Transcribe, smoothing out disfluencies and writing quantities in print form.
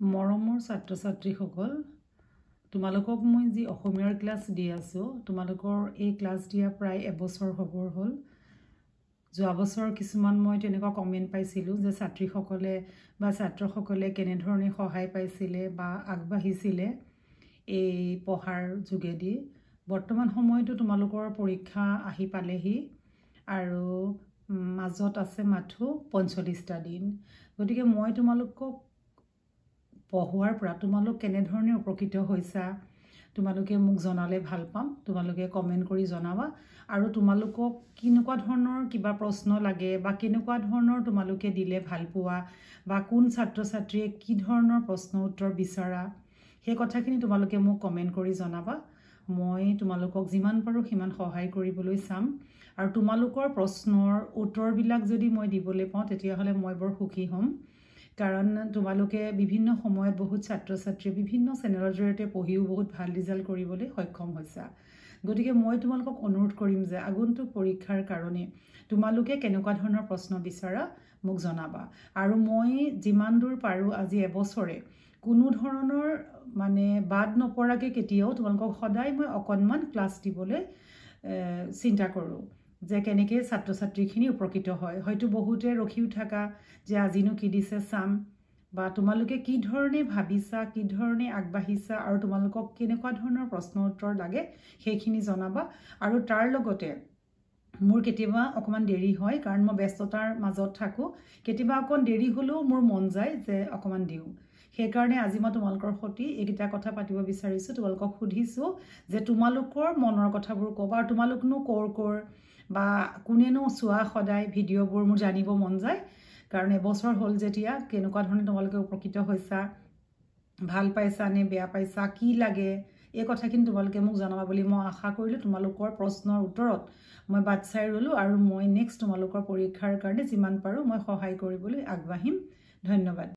মৰমৰ ছাত্ৰ ছাত্ৰীসকল, তোমালোকক মই যি অসমীয়াৰ ক্লাছ দি আছোঁ, তোমালোকৰ এই ক্লাছ দিয়া প্ৰায় এবছৰ হ'বৰ হ'ল। যোৱা বছৰ কিছুমান মই তেনেকুৱা কমেণ্ট পাইছিলোঁ যে ছাত্ৰীসকলে বা ছাত্ৰসকলে কেনেধৰণে সহায় পাইছিলে বা আগবাঢ়িছিলে এই পঢ়াৰ যোগেদি। বৰ্তমান সময়তো তোমালোকৰ পৰীক্ষা আহি পালেহি আৰু মাজত আছে মাথো ৪৫টা দিন। গতিকে মই তোমালোকক পঢ়োৱাৰ পৰা তোমালোক কেনেধৰণে উপকৃত হৈছা তোমালোকে মোক জনালে ভাল পাম। তোমালোকে কমেণ্ট কৰি জনাবা আৰু তোমালোকক কেনেকুৱা ধৰণৰ কিবা প্ৰশ্ন লাগে বা কেনেকুৱা ধৰণৰ তোমালোকে দিলে ভাল পোৱা বা কোন ছাত্ৰ ছাত্ৰীয়ে কি ধৰণৰ প্ৰশ্ন উত্তৰ বিচাৰা সেই কথাখিনি তোমালোকে মোক কমেণ্ট কৰি জনাবা। মই তোমালোকক যিমান পাৰোঁ সিমান সহায় কৰিবলৈ চাম আৰু তোমালোকৰ প্ৰশ্নৰ উত্তৰবিলাক যদি মই দিবলৈ পাওঁ তেতিয়াহ'লে মই বৰ সুখী হ'ম। কাৰণ তোমালোকে বিভিন্ন সময়ত বহুত ছাত্ৰ ছাত্ৰীয়ে বিভিন্ন চেনেলৰ জৰিয়তে পঢ়িও বহুত ভাল ৰিজাল্ট কৰিবলৈ সক্ষম হৈছা। গতিকে মই তোমালোকক অনুৰোধ কৰিম যে আগন্তুক পৰীক্ষাৰ কাৰণে তোমালোকে কেনেকুৱা ধৰণৰ প্ৰশ্ন বিচাৰা মোক জনাবা আৰু মই যিমান দূৰ পাৰোঁ আজি এবছৰে কোনো ধৰণৰ বাদ নপৰাকৈ কেতিয়াও তোমালোকক সদায় মই অকণমান ক্লাছ দিবলৈ চিন্তা কৰোঁ যে কেনেকৈ ছাত্ৰ ছাত্ৰীখিনি উপকৃত হয়। হয়তো বহুতে ৰখিও থাকা যে আজিনো কি দিছে চাম, বা তোমালোকে কি ধৰণে ভাবিছা, কি ধৰণে আগবাঢ়িছা আৰু তোমালোকক কেনেকুৱা ধৰণৰ প্ৰশ্ন উত্তৰ লাগে সেইখিনি জনাবা। আৰু তাৰ লগতে মোৰ কেতিয়াবা অকণমান দেৰি হয় কাৰণ মই ব্যস্ততাৰ মাজত থাকোঁ, কেতিয়াবা অকণ দেৰি হ'লেও মোৰ মন যায় যে অকণমান দিওঁ। সেইকাৰণে আজি মই তোমালোকৰ সৈতে এইকেইটা কথা পাতিব বিচাৰিছোঁ। তোমালোকক সুধিছোঁ যে তোমালোকৰ মনৰ কথাবোৰ ক'বা আৰু তোমালোকনো ক'ৰ বা কোনেনো চোৱা সদায় ভিডিঅ'বোৰ মোৰ জানিব মন যায়। কাৰণ এবছৰ হ'ল যেতিয়া কেনেকুৱা ধৰণে তোমালোকে উপকৃত হৈছা, ভাল পাইছা নে বেয়া পাইছা, কি লাগে এই কথাখিনি তোমালোকে মোক জনাবা বুলি মই আশা কৰিলোঁ। তোমালোকৰ প্ৰশ্নৰ উত্তৰত মই বাট চাই ৰ'লোঁ আৰু মই নেক্সট তোমালোকৰ পৰীক্ষাৰ কাৰণে যিমান পাৰোঁ মই সহায় কৰিবলৈ আগবাঢ়িম। ধন্যবাদ।